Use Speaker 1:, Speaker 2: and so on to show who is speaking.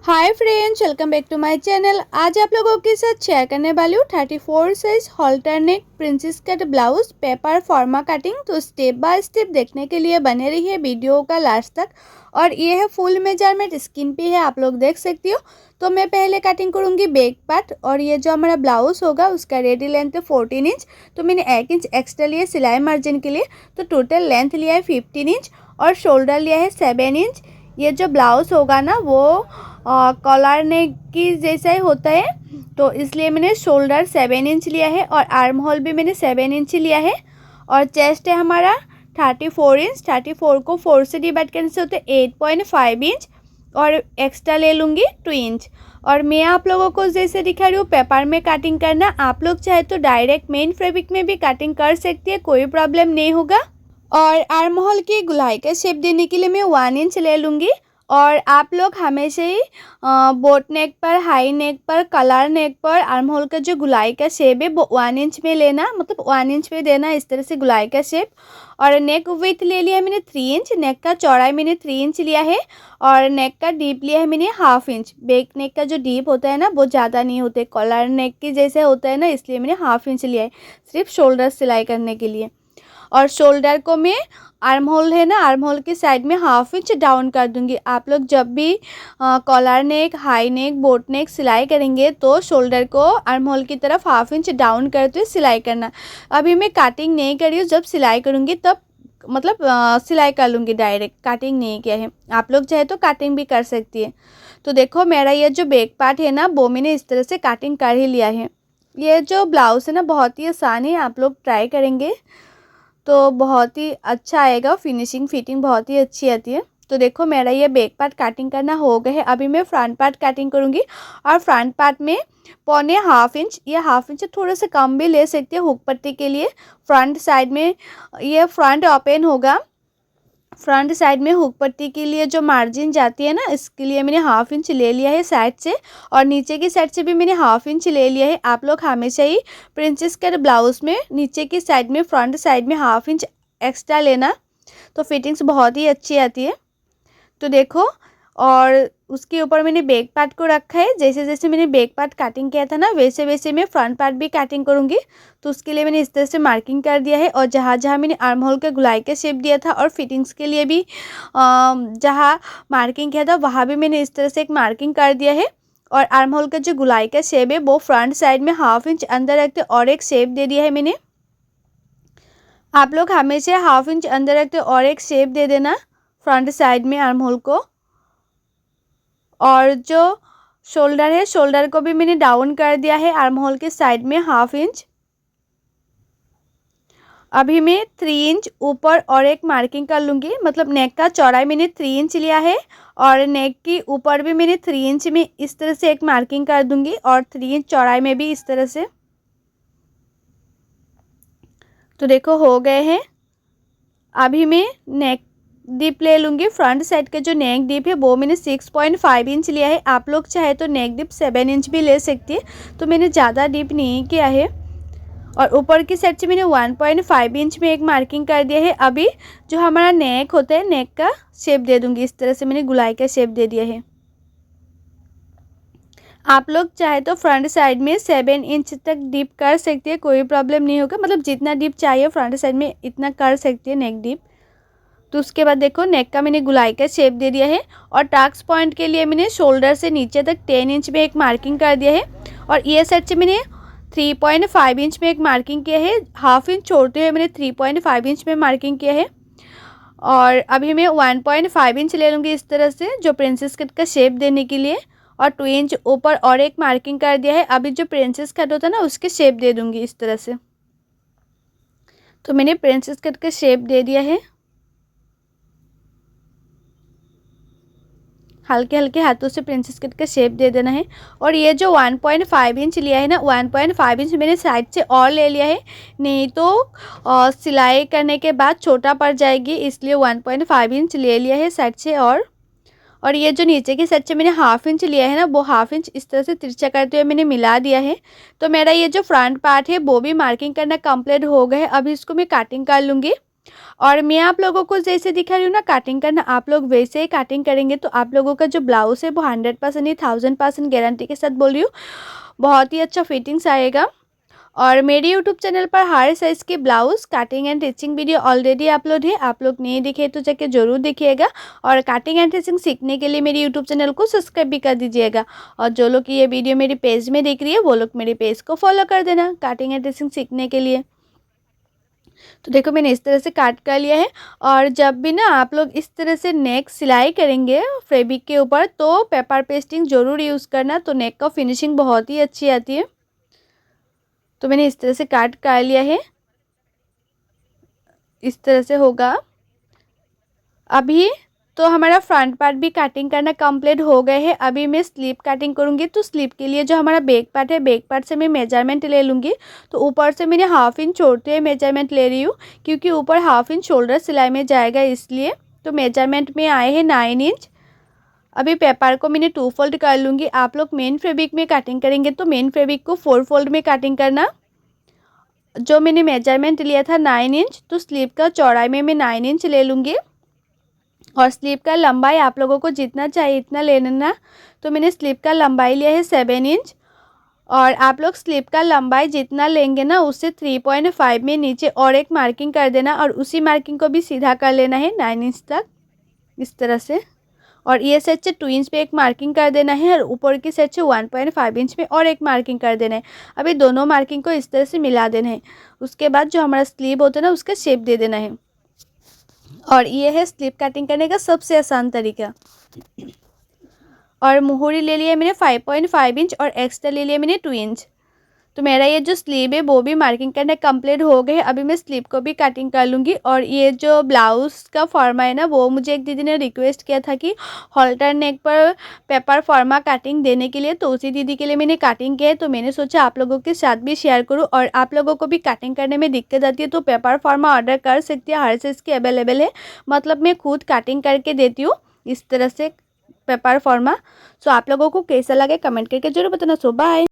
Speaker 1: Hi friends, welcome back to my channel. आज आप लोगों के साथ शेयर करने वाली हूँ 34 size halter neck princess cut blouse paper फॉर्मा कटिंग। तो स्टेप बाय स्टेप देखने के लिए बने रही है वीडियो का लास्ट तक। और ये है फुल मेजरमेंट, स्किन पे है, आप लोग देख सकती हो। तो मैं पहले कटिंग करूँगी बैक पार्ट। और ये जो हमारा ब्लाउज होगा उसका रेडी लेंथ है 14 इंच। तो मैंने 1 इंच एक्स्ट्रा लिया सिलाई मार्जिन के लिए। तो टोटल लेंथ लिया है 15 इंच और शोल्डर लिया है 7 इंच। ये जो ब्लाउज होगा ना वो कॉलर नेक की जैसा ही होता है, तो इसलिए मैंने शोल्डर 7 इंच लिया है और आर्म होल भी मैंने 7 इंच लिया है। और चेस्ट है हमारा 34 इंच। 34 को 4 से डिवाइड करने से होते 8.5 इंच और एक्स्ट्रा ले लूँगी 2 इंच। और मैं आप लोगों को जैसे दिखा रही हूँ पेपर में कटिंग करना, आप लोग चाहे तो डायरेक्ट मेन फैब्रिक में भी कटिंग कर सकती है, कोई प्रॉब्लम नहीं होगा। और आर्म होल की गुलाई का शेप देने के लिए मैं 1 इंच ले लूँगी। और आप लोग हमेशा ही बोट नेक पर, हाई नेक पर, कलर नेक पर आर्म होल का जो गुलाई का शेप है वो 1 इंच में लेना, मतलब 1 इंच में देना इस तरह से गुलाई का शेप। और नेक विथ ले लिया है मैंने 3 इंच। नेक का चौड़ाई मैंने 3 इंच लिया है और नेक का डीप लिया है मैंने 1/2 इंच। बैक नेक का जो डीप होता है ना वो ज़्यादा नहीं होते, कॉलर नेक की जैसे होता है ना, इसलिए मैंने 1/2 इंच लिया है सिर्फ शोल्डर सिलाई करने के लिए। और शोल्डर को मैं आर्म होल है ना, आर्म होल के साइड में 1/2 इंच डाउन कर दूंगी। आप लोग जब भी collar neck, high neck, boat neck सिलाई करेंगे तो शोल्डर को आर्म होल की तरफ 1/2 इंच डाउन करते हुए सिलाई करना। अभी मैं कटिंग नहीं करी हूँ, जब सिलाई करूँगी तब मतलब सिलाई कर लूँगी, डायरेक्ट कटिंग नहीं किया है। आप लोग चाहे तो कटिंग भी कर सकती है। तो देखो मेरा ये जो बैक पार्ट है ना वो मैंने इस तरह से कटिंग कर ही लिया है। ये जो ब्लाउज़ है ना बहुत ही आसान है, आप लोग ट्राई करेंगे तो बहुत ही अच्छा आएगा, फिनिशिंग फिटिंग बहुत ही अच्छी आती है। तो देखो मेरा ये बैक पार्ट कटिंग करना हो गया है। अभी मैं फ्रंट पार्ट कटिंग करूँगी। और फ्रंट पार्ट में 1/4 इंच या 1/2 इंच थोड़ा सा कम भी ले सकते हैं हुक पट्टी के लिए। फ्रंट साइड में ये फ्रंट ओपन होगा, फ्रंट साइड में हुक पट्टी के लिए जो मार्जिन जाती है ना, इसके लिए मैंने 1/2 इंच ले लिया है साइड से। और नीचे की साइड से भी मैंने 1/2 इंच ले लिया है। आप लोग हमेशा ही प्रिंसेस कट ब्लाउज में नीचे की साइड में, फ्रंट साइड में 1/2 इंच एक्स्ट्रा लेना, तो फिटिंग्स बहुत ही अच्छी आती है। तो देखो, और उसके ऊपर मैंने बैक पार्ट को रखा है। जैसे जैसे मैंने बैक पार्ट कटिंग किया था ना वैसे वैसे मैं फ्रंट पार्ट भी कटिंग करूँगी। तो उसके लिए मैंने इस तरह से मार्किंग कर दिया है। और जहाँ जहाँ मैंने आर्म होल का गुलाई का शेप दिया था और फिटिंग्स के लिए भी जहाँ मार्किंग किया था वहाँ भी मैंने इस तरह से एक मार्किंग कर दिया है। और आर्म होल का जो गुलाई का शेप है वो फ्रंट साइड में 1/2 इंच अंदर रखते और एक शेप दे दिया है मैंने। आप लोग हमेशा 1/2 इंच अंदर रखते और एक शेप दे देना फ्रंट साइड में आर्म होल को। और जो शोल्डर है, शोल्डर को भी मैंने डाउन कर दिया है आर्म होल के साइड में 1/2 इंच। अभी मैं 3 इंच ऊपर और एक मार्किंग कर लूँगी, मतलब नेक का चौड़ाई मैंने 3 इंच लिया है और नेक की ऊपर भी मैंने 3 इंच में इस तरह से एक मार्किंग कर दूँगी और 3 इंच चौड़ाई में भी इस तरह से। तो देखो हो गए हैं। अभी मैं नेक डीप ले लूँगी। फ्रंट साइड का जो नेक डीप है वो मैंने 6.5 इंच लिया है। आप लोग चाहे तो नेक डीप 7 इंच भी ले सकती है, तो मैंने ज़्यादा डीप नहीं किया है। और ऊपर की साइड से मैंने 1.5 इंच में एक मार्किंग कर दिया है। अभी जो हमारा नेक होता है, नेक का शेप दे दूँगी। इस तरह से मैंने गुलाई का शेप दे दिया है। आप लोग चाहे तो फ्रंट साइड में 7 इंच तक डीप कर सकती है, कोई प्रॉब्लम नहीं होगा। मतलब जितना डीप चाहिए फ्रंट साइड में इतना कर सकती है नेक डीप। तो उसके बाद देखो नेक का मैंने गुलाई का शेप दे दिया है। और टाक्स पॉइंट के लिए मैंने शोल्डर से नीचे तक 10 इंच में एक मार्किंग कर दिया है। और ये साइड से मैंने 3.5 इंच में एक मार्किंग किया है। 1/2 इंच छोड़ते हुए मैंने 3.5 इंच में मार्किंग किया है। और अभी मैं 1.5 इंच ले लूँगी इस तरह से, जो प्रिंसेस कट का शेप देने के लिए। और 2 इंच ऊपर और एक मार्किंग कर दिया है। अभी जो प्रिंसेस कट होता है ना उसके शेप दे दूँगी इस तरह से। तो मैंने प्रिंसेस कट का शेप दे दिया है। हल्के हल्के हाथों से प्रिंसेस कट का शेप दे देना है। और ये जो 1.5 इंच लिया है ना, 1.5 इंच मैंने साइड से और ले लिया है, नहीं तो सिलाई करने के बाद छोटा पड़ जाएगी, इसलिए 1.5 इंच ले लिया है साइड से। और ये जो नीचे की साइड से मैंने 1/2 इंच लिया है ना, वो 1/2 इंच इस तरह से तिरछा करते हुए मैंने मिला दिया है। तो मेरा ये जो फ्रंट पार्ट है वो भी मार्किंग करना कंप्लीट हो गया है। अभी इसको मैं कटिंग कर लूँगी। और मैं आप लोगों को जैसे दिखा रही हूँ ना काटिंग करना, आप लोग वैसे ही काटिंग करेंगे तो आप लोगों का जो ब्लाउज़ है वो 100% नहीं 1000% गारंटी के साथ बोल रही हूँ, बहुत ही अच्छा फिटिंग्स आएगा। और मेरे यूट्यूब चैनल पर हर साइज़ के blouse cutting and stitching video already upload है, आप लोग नहीं देखे तो जाके ज़रूर देखिएगा। और काटिंग एंड स्टिचिंग सीखने के लिए मेरे यूट्यूब चैनल को सब्सक्राइब भी कर दीजिएगा। और जो लोग ये वीडियो मेरे पेज में देख रही है वो लोग मेरे पेज को फॉलो कर देना काटिंग एंड स्टिचिंग सीखने के लिए। तो देखो मैंने इस तरह से काट कर लिया है। और जब भी ना आप लोग इस तरह से नेक सिलाई करेंगे फैब्रिक के ऊपर तो पेपर पेस्टिंग ज़रूर यूज़ करना, तो नेक का फिनिशिंग बहुत ही अच्छी आती है। तो मैंने इस तरह से काट कर लिया है, इस तरह से होगा। अभी तो हमारा फ्रंट पार्ट भी कटिंग करना कंप्लीट हो गए है। अभी मैं स्लीव कटिंग करूँगी, तो स्लीव के लिए जो हमारा बैक पार्ट है, बैक पार्ट से मैं मेजरमेंट ले लूँगी। तो ऊपर से मैंने 1/2 इंच छोड़ते हुए मेजरमेंट ले रही हूँ, क्योंकि ऊपर 1/2 इंच शोल्डर सिलाई में जाएगा इसलिए। तो मेजरमेंट में आए हैं 9 इंच। अभी पेपर को मैंने 2 फोल्ड कर लूँगी। आप लोग मेन फैब्रिक में कटिंग करेंगे तो मेन फैब्रिक को 4 फोल्ड में कटिंग करना। जो मैंने मेजरमेंट लिया था 9 इंच, तो स्लीव का चौड़ाई में मैं 9 इंच ले लूँगी। और स्लीव का लंबाई आप लोगों को जितना चाहिए इतना ले लेना। तो मैंने स्लीव का लंबाई लिया है 7 इंच। और आप लोग स्लीव का लंबाई जितना लेंगे ना उससे 3.5 में नीचे और एक मार्किंग कर देना, और उसी मार्किंग को भी सीधा कर लेना है 9 इंच तक इस तरह से। और ये साइड से 2 इंच पे एक मार्किंग कर देना है, और ऊपर की साइड से 1.5 इंच में और एक मार्किंग कर देना है। अभी दोनों मार्किंग को इस तरह से मिला देना है। उसके बाद जो हमारा स्लीव होता है ना उसका शेप दे देना है। और ये है स्लीव कटिंग करने का सबसे आसान तरीका। और मुहूरी ले लिया मैंने 5.5 इंच और एक्स्ट्रा ले लिया मैंने 2 इंच। तो मेरा ये जो स्लीव है वो भी मार्किंग करना कंप्लीट हो गए। अभी मैं स्लीव को भी कटिंग कर लूँगी। और ये जो ब्लाउज़ का फॉर्मा है ना, वो मुझे एक दीदी ने रिक्वेस्ट किया था कि हॉल्टर नेक पर पेपर फॉर्मा कटिंग देने के लिए, तो उसी दीदी के लिए मैंने कटिंग किया है। तो मैंने सोचा आप लोगों के साथ भी शेयर करूँ। और आप लोगों को भी कटिंग करने में दिक्कत आती है तो पेपर फॉर्मा ऑर्डर कर सकती है, हर साइज़ की अवेलेबल है। मतलब मैं खुद कटिंग करके देती हूँ इस तरह से पेपर फॉर्मा। सो आप लोगों को कैसा लगे कमेंट करके जरूर बताना। सो बाय।